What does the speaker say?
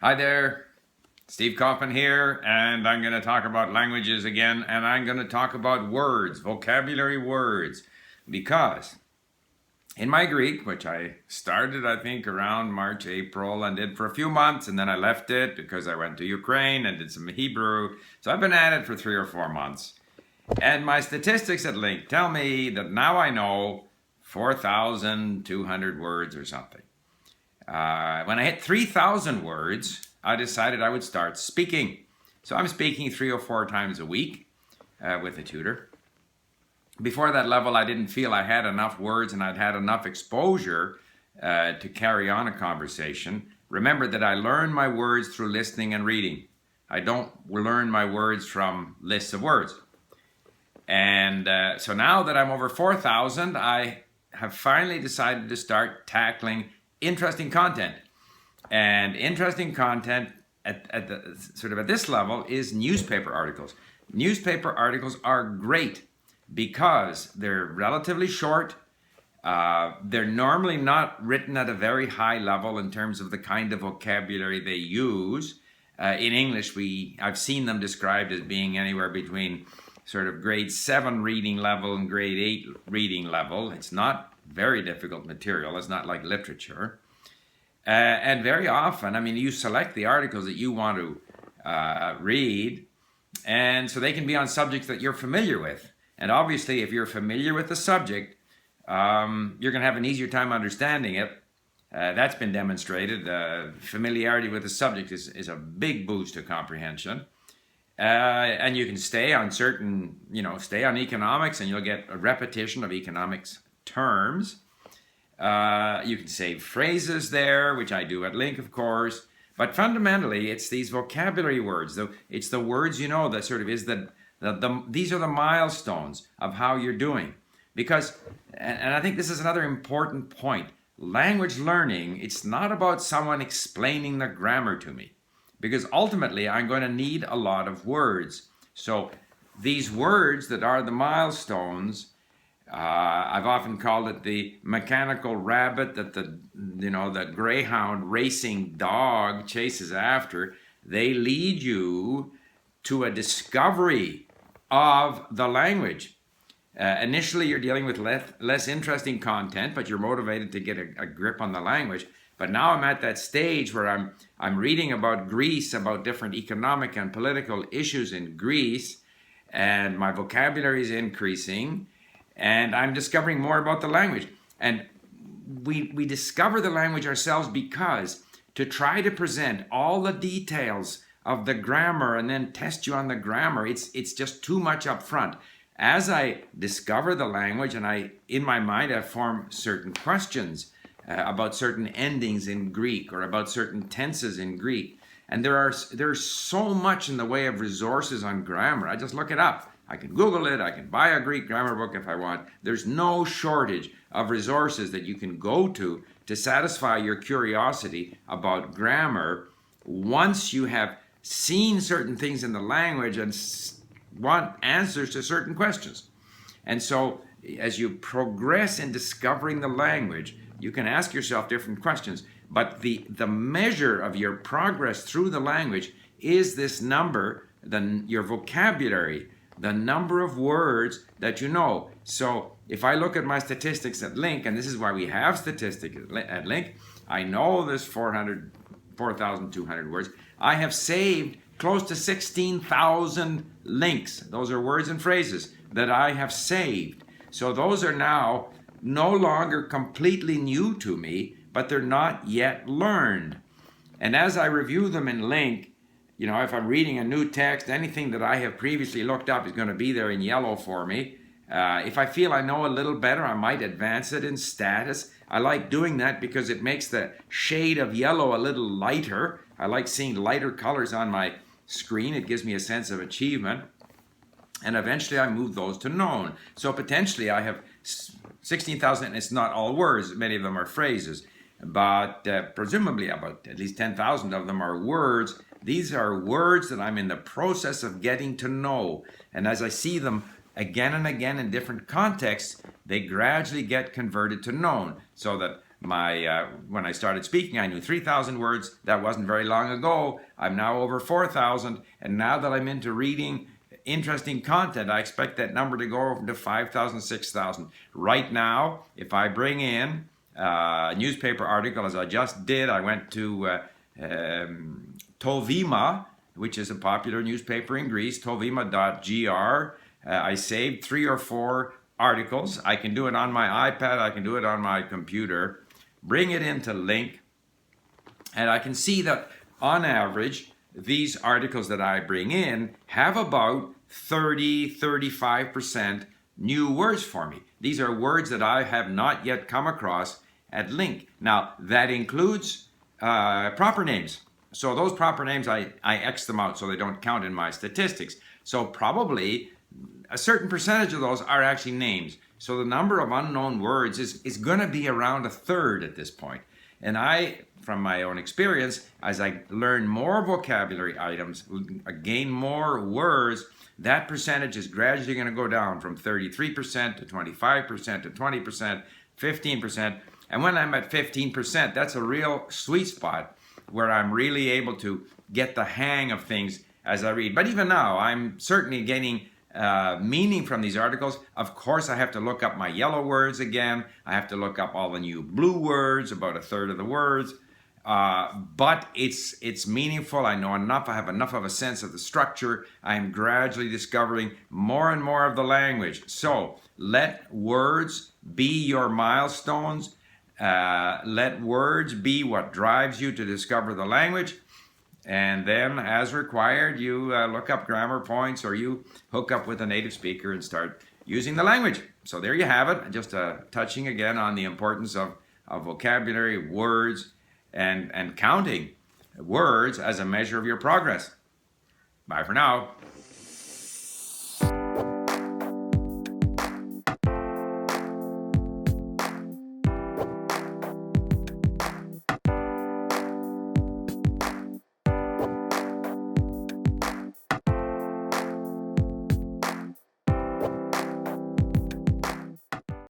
Hi there, Steve Kaufman here, and I'm going to talk about languages again, and I'm going to talk about words, vocabulary words, because in my Greek, which I started, I think, around March, April, and did for a few months, and then I left it because I went to Ukraine and did some Hebrew. So I've been at it for 3 or 4 months. And my statistics at LingQ tell me that now I know 4,200 words or something. When I hit 3,000 words, I decided I would start speaking. So I'm speaking 3 or 4 times a week with a tutor. Before that level, I didn't feel I had enough words and I'd had enough exposure to carry on a conversation. Remember that I learn my words through listening and reading. I don't learn my words from lists of words. And so now that I'm over 4,000, I have finally decided to start tackling interesting content. And interesting content at the sort of at this level is newspaper articles. Newspaper articles are great because they're relatively short. They're normally not written at a very high level in terms of the kind of vocabulary they use. In English, I've seen them described as being anywhere between sort of grade 7 reading level and grade 8 reading level. It's not very difficult material. It's not like literature. And very often, I mean, you select the articles that you want to read, and so they can be on subjects that you're familiar with. And obviously, if you're familiar with the subject, you're going to have an easier time understanding it. That's been demonstrated. Familiarity with the subject is a big boost to comprehension. And you can stay on stay on economics, and you'll get a repetition of economics terms. You can save phrases there, which I do at LingQ, of course. But fundamentally, it's these vocabulary words. It's the words that sort of is these are the milestones of how you're doing. Because, and I think this is another important point, language learning, it's not about someone explaining the grammar to me. Because ultimately, I'm going to need a lot of words. So these words that are the milestones, I've often called it the mechanical rabbit that the greyhound racing dog chases after. They lead you to a discovery of the language. Initially, you're dealing with less interesting content, but you're motivated to get a grip on the language. But now I'm at that stage where I'm reading about Greece, about different economic and political issues in Greece, and my vocabulary is increasing, and I'm discovering more about the language. And we discover the language ourselves because to try to present all the details of the grammar and then test you on the grammar, it's just too much up front. As I discover the language and in my mind, I form certain questions about certain endings in Greek or about certain tenses in Greek. And there's so much in the way of resources on grammar. I just look it up. I can Google it. I can buy a Greek grammar book if I want. There's no shortage of resources that you can go to satisfy your curiosity about grammar once you have seen certain things in the language and want answers to certain questions. And so as you progress in discovering the language, you can ask yourself different questions. But the measure of your progress through the language is this number, your vocabulary, the number of words that you know. So if I look at my statistics at LingQ, and this is why we have statistics at LingQ, I know there's 4,200 words. I have saved close to 16,000 links. Those are words and phrases that I have saved. So those are now no longer completely new to me, but they're not yet learned. And as I review them in LingQ, if I'm reading a new text, anything that I have previously looked up is going to be there in yellow for me. If I feel I know a little better, I might advance it in status. I like doing that because it makes the shade of yellow a little lighter. I like seeing lighter colors on my screen. It gives me a sense of achievement. And eventually I move those to known. So potentially I have 16,000, and it's not all words. Many of them are phrases. But presumably about at least 10,000 of them are words. These are words that I'm in the process of getting to know. And as I see them again and again in different contexts, they gradually get converted to known. So that when I started speaking, I knew 3,000 words. That wasn't very long ago. I'm now over 4,000. And now that I'm into reading interesting content, I expect that number to go over to 5,000, 6,000. Right now, if I bring in a newspaper article, as I just did, I went to Tovima, which is a popular newspaper in Greece, tovima.gr. I saved 3 or 4 articles. I can do it on my iPad, I can do it on my computer. Bring it into LingQ, and I can see that on average, these articles that I bring in have about 30-35% new words for me. These are words that I have not yet come across at LingQ. Now, that includes proper names. So those proper names, I X them out so they don't count in my statistics. So probably a certain percentage of those are actually names. So the number of unknown words is going to be around a third at this point. And I, from my own experience, as I learn more vocabulary items, gain more words, that percentage is gradually going to go down from 33% to 25% to 20%, 15%. And when I'm at 15%, that's a real sweet spot where I'm really able to get the hang of things as I read. But even now, I'm certainly getting meaning from these articles. Of course, I have to look up my yellow words again. I have to look up all the new blue words, about a third of the words. But it's meaningful. I know enough. I have enough of a sense of the structure. I'm gradually discovering more and more of the language. So let words be your milestones. Let words be what drives you to discover the language. And then, as required, you look up grammar points or you hook up with a native speaker and start using the language. So there you have it, just touching again on the importance of vocabulary, words, and counting words as a measure of your progress. Bye for now.